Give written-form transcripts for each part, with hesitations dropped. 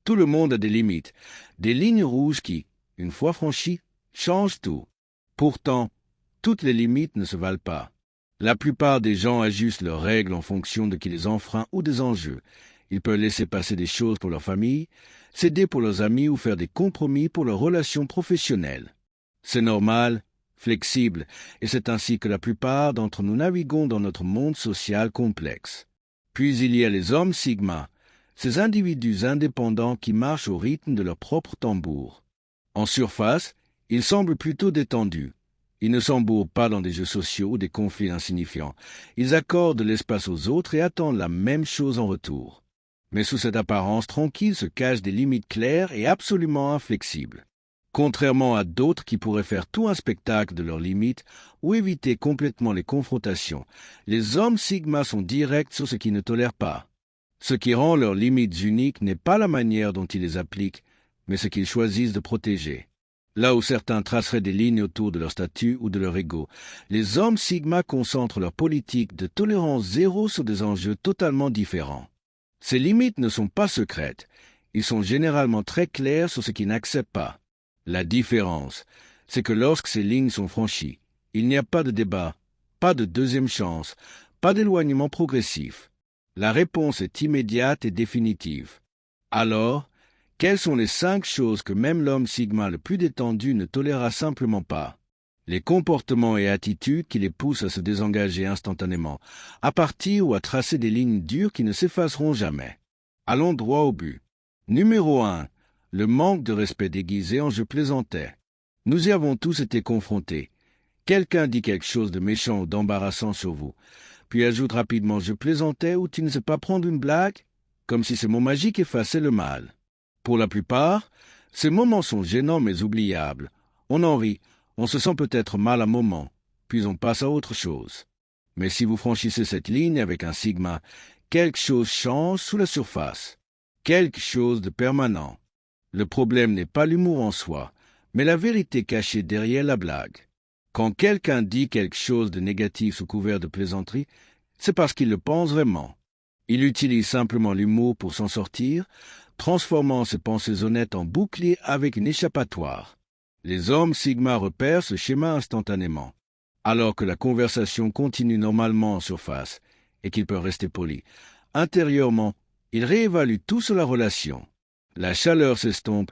Tout le monde a des limites, des lignes rouges qui, une fois franchies, changent tout. Pourtant, toutes les limites ne se valent pas. La plupart des gens ajustent leurs règles en fonction de qui les enfreint ou des enjeux. Ils peuvent laisser passer des choses pour leur famille, céder pour leurs amis ou faire des compromis pour leurs relations professionnelles. C'est normal, flexible, et c'est ainsi que la plupart d'entre nous naviguons dans notre monde social complexe. Puis il y a les hommes sigma, ces individus indépendants qui marchent au rythme de leur propre tambour. En surface, ils semblent plutôt détendus. Ils ne s'embourbent pas dans des jeux sociaux ou des conflits insignifiants. Ils accordent l'espace aux autres et attendent la même chose en retour. Mais sous cette apparence tranquille se cachent des limites claires et absolument inflexibles. Contrairement à d'autres qui pourraient faire tout un spectacle de leurs limites ou éviter complètement les confrontations, les hommes sigma sont directs sur ce qu'ils ne tolèrent pas. Ce qui rend leurs limites uniques n'est pas la manière dont ils les appliquent, mais ce qu'ils choisissent de protéger. Là où certains traceraient des lignes autour de leur statut ou de leur ego, les hommes sigma concentrent leur politique de tolérance zéro sur des enjeux totalement différents. Ces limites ne sont pas secrètes, ils sont généralement très clairs sur ce qu'ils n'acceptent pas. La différence, c'est que lorsque ces lignes sont franchies, il n'y a pas de débat, pas de deuxième chance, pas d'éloignement progressif. La réponse est immédiate et définitive. Alors, quelles sont les 5 choses que même l'homme sigma le plus détendu ne tolérera simplement pas? Les comportements et attitudes qui les poussent à se désengager instantanément, à partir ou à tracer des lignes dures qui ne s'effaceront jamais. Allons droit au but. Numéro 1. Le manque de respect déguisé en « je plaisantais ». Nous y avons tous été confrontés. Quelqu'un dit quelque chose de méchant ou d'embarrassant sur vous, puis ajoute rapidement « je plaisantais » ou « tu ne sais pas prendre une blague ?» comme si ce mot magique effaçait le mal. Pour la plupart, ces moments sont gênants mais oubliables. On en rit, on se sent peut-être mal un moment, puis on passe à autre chose. Mais si vous franchissez cette ligne avec un sigma, quelque chose change sous la surface. Quelque chose de permanent. Le problème n'est pas l'humour en soi, mais la vérité cachée derrière la blague. Quand quelqu'un dit quelque chose de négatif sous couvert de plaisanterie, c'est parce qu'il le pense vraiment. Il utilise simplement l'humour pour s'en sortir, transformant ses pensées honnêtes en bouclier avec une échappatoire. Les hommes sigma repèrent ce schéma instantanément, alors que la conversation continue normalement en surface et qu'ils peuvent rester polis. Intérieurement, ils réévaluent tout sur la relation. La chaleur s'estompe,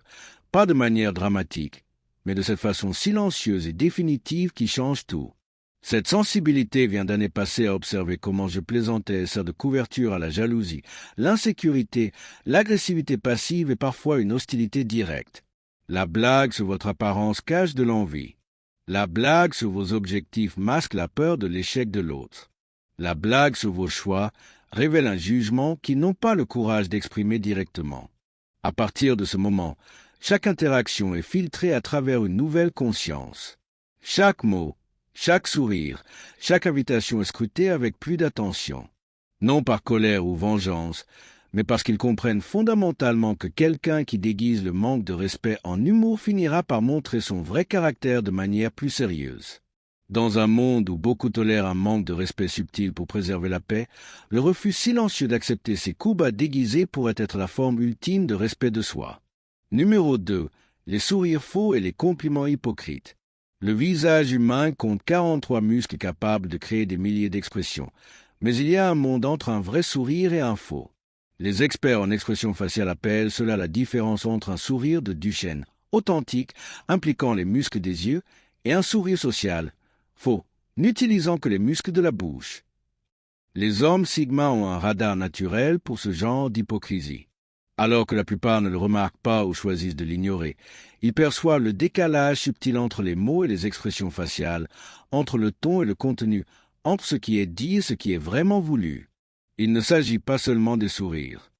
pas de manière dramatique, mais de cette façon silencieuse et définitive qui change tout. Cette sensibilité vient d'années passées à observer comment je plaisantais et sert de couverture à la jalousie, l'insécurité, l'agressivité passive et parfois une hostilité directe. La blague sur votre apparence cache de l'envie. La blague sur vos objectifs masque la peur de l'échec de l'autre. La blague sur vos choix révèle un jugement qu'ils n'ont pas le courage d'exprimer directement. À partir de ce moment, chaque interaction est filtrée à travers une nouvelle conscience. Chaque mot, chaque sourire, chaque invitation est scrutée avec plus d'attention. Non par colère ou vengeance, mais parce qu'ils comprennent fondamentalement que quelqu'un qui déguise le manque de respect en humour finira par montrer son vrai caractère de manière plus sérieuse. Dans un monde où beaucoup tolèrent un manque de respect subtil pour préserver la paix, le refus silencieux d'accepter ces coups bas déguisés pourrait être la forme ultime de respect de soi. Numéro 2. Les sourires faux et les compliments hypocrites. Le visage humain compte 43 muscles capables de créer des milliers d'expressions, mais il y a un monde entre un vrai sourire et un faux. Les experts en expression faciale appellent cela la différence entre un sourire de Duchenne, authentique, impliquant les muscles des yeux, et un sourire social, faux, n'utilisant que les muscles de la bouche. Les hommes sigma ont un radar naturel pour ce genre d'hypocrisie. Alors que la plupart ne le remarquent pas ou choisissent de l'ignorer, ils perçoivent le décalage subtil entre les mots et les expressions faciales, entre le ton et le contenu, entre ce qui est dit et ce qui est vraiment voulu. Il ne s'agit pas seulement des sourires.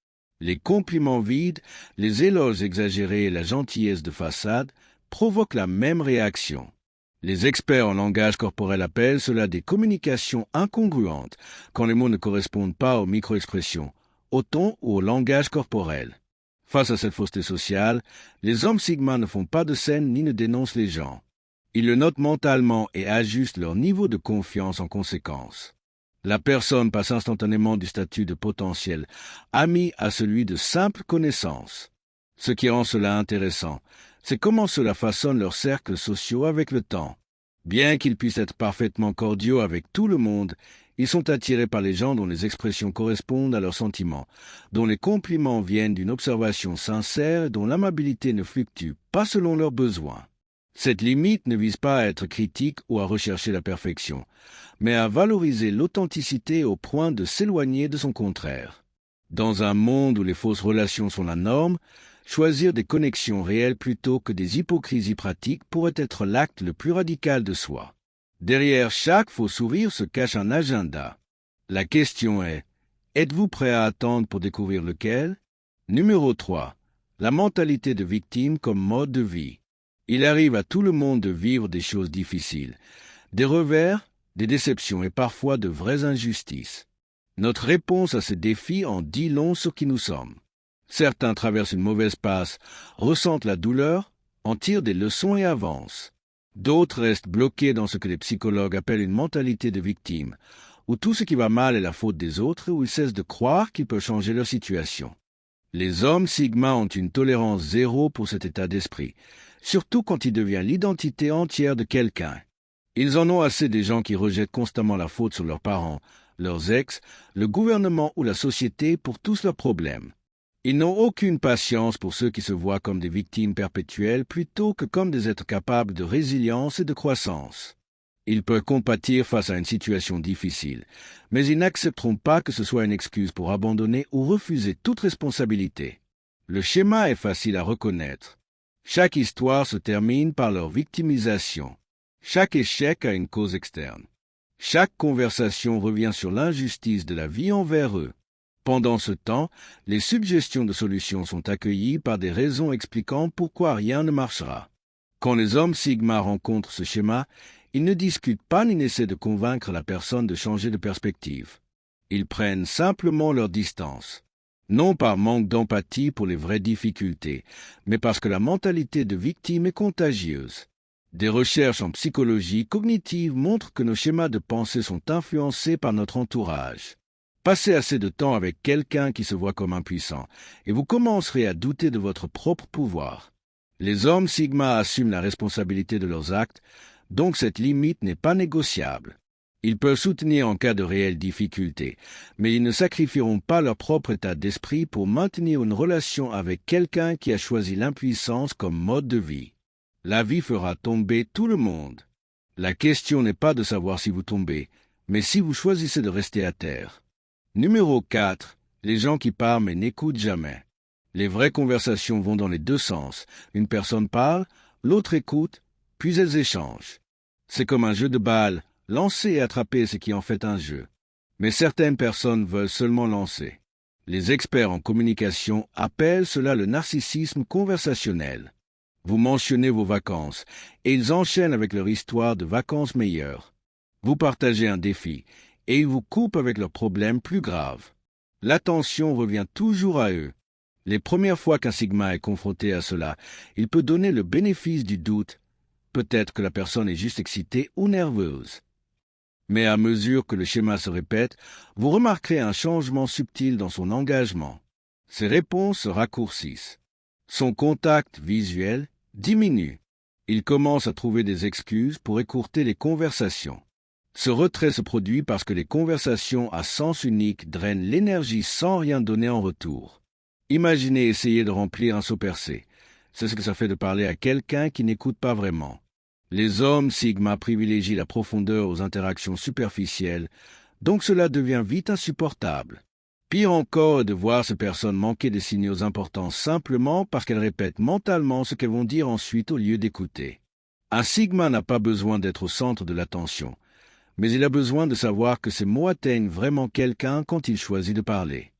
Les compliments vides, les éloges exagérés et la gentillesse de façade provoquent la même réaction. Les experts en langage corporel appellent cela des communications incongruentes, quand les mots ne correspondent pas aux micro-expressions, au ton ou au langage corporel. Face à cette fausseté sociale, les hommes sigma ne font pas de scène ni ne dénoncent les gens. Ils le notent mentalement et ajustent leur niveau de confiance en conséquence. La personne passe instantanément du statut de potentiel ami à celui de simple connaissance. Ce qui rend cela intéressant, c'est comment cela façonne leurs cercles sociaux avec le temps. Bien qu'ils puissent être parfaitement cordiaux avec tout le monde, ils sont attirés par les gens dont les expressions correspondent à leurs sentiments, dont les compliments viennent d'une observation sincère et dont l'amabilité ne fluctue pas selon leurs besoins. Cette limite ne vise pas à être critique ou à rechercher la perfection, mais à valoriser l'authenticité au point de s'éloigner de son contraire. Dans un monde où les fausses relations sont la norme, choisir des connexions réelles plutôt que des hypocrisies pratiques pourrait être l'acte le plus radical de soi. Derrière chaque faux sourire se cache un agenda. La question est, êtes-vous prêt à attendre pour découvrir lequel? Numéro 3. La mentalité de victime comme mode de vie. Il arrive à tout le monde de vivre des choses difficiles, des revers, des déceptions et parfois de vraies injustices. Notre réponse à ces défis en dit long sur qui nous sommes. Certains traversent une mauvaise passe, ressentent la douleur, en tirent des leçons et avancent. D'autres restent bloqués dans ce que les psychologues appellent une mentalité de victime, où tout ce qui va mal est la faute des autres et où ils cessent de croire qu'ils peuvent changer leur situation. Les hommes Sigma ont une tolérance zéro pour cet état d'esprit, surtout quand il devient l'identité entière de quelqu'un. Ils en ont assez des gens qui rejettent constamment la faute sur leurs parents, leurs ex, le gouvernement ou la société pour tous leurs problèmes. Ils n'ont aucune patience pour ceux qui se voient comme des victimes perpétuelles plutôt que comme des êtres capables de résilience et de croissance. Ils peuvent compatir face à une situation difficile, mais ils n'accepteront pas que ce soit une excuse pour abandonner ou refuser toute responsabilité. Le schéma est facile à reconnaître. Chaque histoire se termine par leur victimisation. Chaque échec a une cause externe. Chaque conversation revient sur l'injustice de la vie envers eux. Pendant ce temps, les suggestions de solutions sont accueillies par des raisons expliquant pourquoi rien ne marchera. Quand les hommes Sigma rencontrent ce schéma, ils ne discutent pas ni n'essaient de convaincre la personne de changer de perspective. Ils prennent simplement leur distance. Non par manque d'empathie pour les vraies difficultés, mais parce que la mentalité de victime est contagieuse. Des recherches en psychologie cognitive montrent que nos schémas de pensée sont influencés par notre entourage. Passez assez de temps avec quelqu'un qui se voit comme impuissant, et vous commencerez à douter de votre propre pouvoir. Les hommes Sigma assument la responsabilité de leurs actes, donc cette limite n'est pas négociable. Ils peuvent soutenir en cas de réelles difficultés, mais ils ne sacrifieront pas leur propre état d'esprit pour maintenir une relation avec quelqu'un qui a choisi l'impuissance comme mode de vie. La vie fera tomber tout le monde. La question n'est pas de savoir si vous tombez, mais si vous choisissez de rester à terre. Numéro 4. Les gens qui parlent mais n'écoutent jamais. Les vraies conversations vont dans les deux sens. Une personne parle, l'autre écoute, puis elles échangent. C'est comme un jeu de balle, lancer et attraper ce qui en fait un jeu. Mais certaines personnes veulent seulement lancer. Les experts en communication appellent cela le narcissisme conversationnel. Vous mentionnez vos vacances, et ils enchaînent avec leur histoire de vacances meilleures. Vous partagez un défi, et ils vous coupent avec leurs problèmes plus graves. L'attention revient toujours à eux. Les premières fois qu'un Sigma est confronté à cela, il peut donner le bénéfice du doute. Peut-être que la personne est juste excitée ou nerveuse. Mais à mesure que le schéma se répète, vous remarquerez un changement subtil dans son engagement. Ses réponses se raccourcissent. Son contact visuel diminue. Il commence à trouver des excuses pour écourter les conversations. Ce retrait se produit parce que les conversations à sens unique drainent l'énergie sans rien donner en retour. Imaginez essayer de remplir un seau percé. C'est ce que ça fait de parler à quelqu'un qui n'écoute pas vraiment. Les hommes Sigma privilégient la profondeur aux interactions superficielles, donc cela devient vite insupportable. Pire encore est de voir ces personnes manquer des signaux importants simplement parce qu'elles répètent mentalement ce qu'elles vont dire ensuite au lieu d'écouter. Un Sigma n'a pas besoin d'être au centre de l'attention, mais il a besoin de savoir que ses mots atteignent vraiment quelqu'un quand il choisit de parler.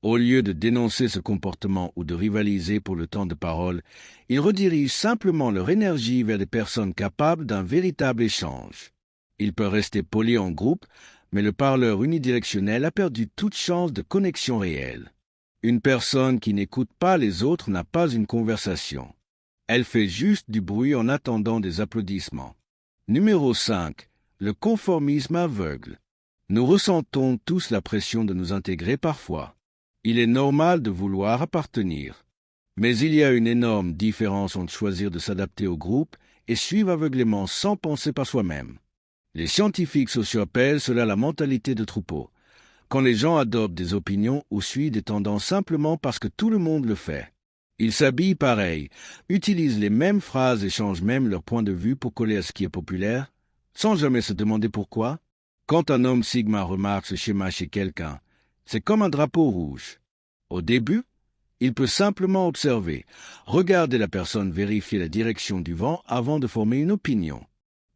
Au lieu de dénoncer ce comportement ou de rivaliser pour le temps de parole, ils redirigent simplement leur énergie vers des personnes capables d'un véritable échange. Ils peuvent rester polis en groupe, mais le parleur unidirectionnel a perdu toute chance de connexion réelle. Une personne qui n'écoute pas les autres n'a pas une conversation. Elle fait juste du bruit en attendant des applaudissements. Numéro 5. Le conformisme aveugle. Nous ressentons tous la pression de nous intégrer parfois. Il est normal de vouloir appartenir. Mais il y a une énorme différence entre choisir de s'adapter au groupe et suivre aveuglément sans penser par soi-même. Les scientifiques sociaux appellent cela la mentalité de troupeau, quand les gens adoptent des opinions ou suivent des tendances simplement parce que tout le monde le fait. Ils s'habillent pareil, utilisent les mêmes phrases et changent même leur point de vue pour coller à ce qui est populaire, sans jamais se demander pourquoi. Quand un homme Sigma remarque ce schéma chez quelqu'un, c'est comme un drapeau rouge. Au début, il peut simplement observer, regarder la personne vérifier la direction du vent avant de former une opinion.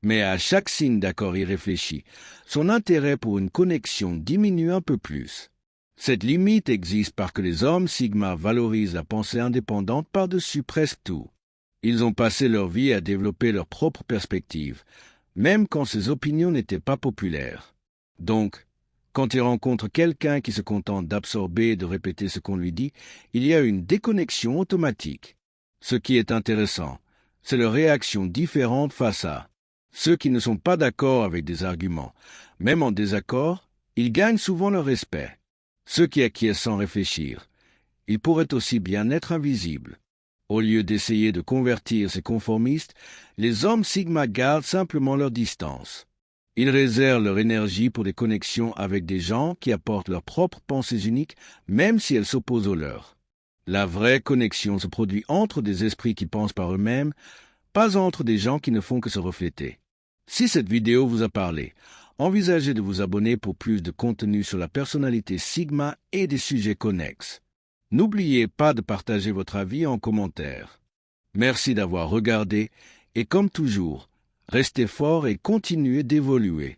Mais à chaque signe d'accord irréfléchi, son intérêt pour une connexion diminue un peu plus. Cette limite existe parce que les hommes Sigma valorisent la pensée indépendante par-dessus presque tout. Ils ont passé leur vie à développer leur propre perspective, même quand ces opinions n'étaient pas populaires. Donc, quand ils rencontrent quelqu'un qui se contente d'absorber et de répéter ce qu'on lui dit, il y a une déconnexion automatique. Ce qui est intéressant, c'est leur réaction différente face à ceux qui ne sont pas d'accord avec des arguments. Même en désaccord, ils gagnent souvent leur respect. Ceux qui acquiescent sans réfléchir, ils pourraient aussi bien être invisibles. Au lieu d'essayer de convertir ces conformistes, les hommes Sigma gardent simplement leur distance. Ils réservent leur énergie pour des connexions avec des gens qui apportent leurs propres pensées uniques, même si elles s'opposent aux leurs. La vraie connexion se produit entre des esprits qui pensent par eux-mêmes, pas entre des gens qui ne font que se refléter. Si cette vidéo vous a parlé, envisagez de vous abonner pour plus de contenu sur la personnalité Sigma et des sujets connexes. N'oubliez pas de partager votre avis en commentaire. Merci d'avoir regardé et comme toujours, restez fort et continuez d'évoluer.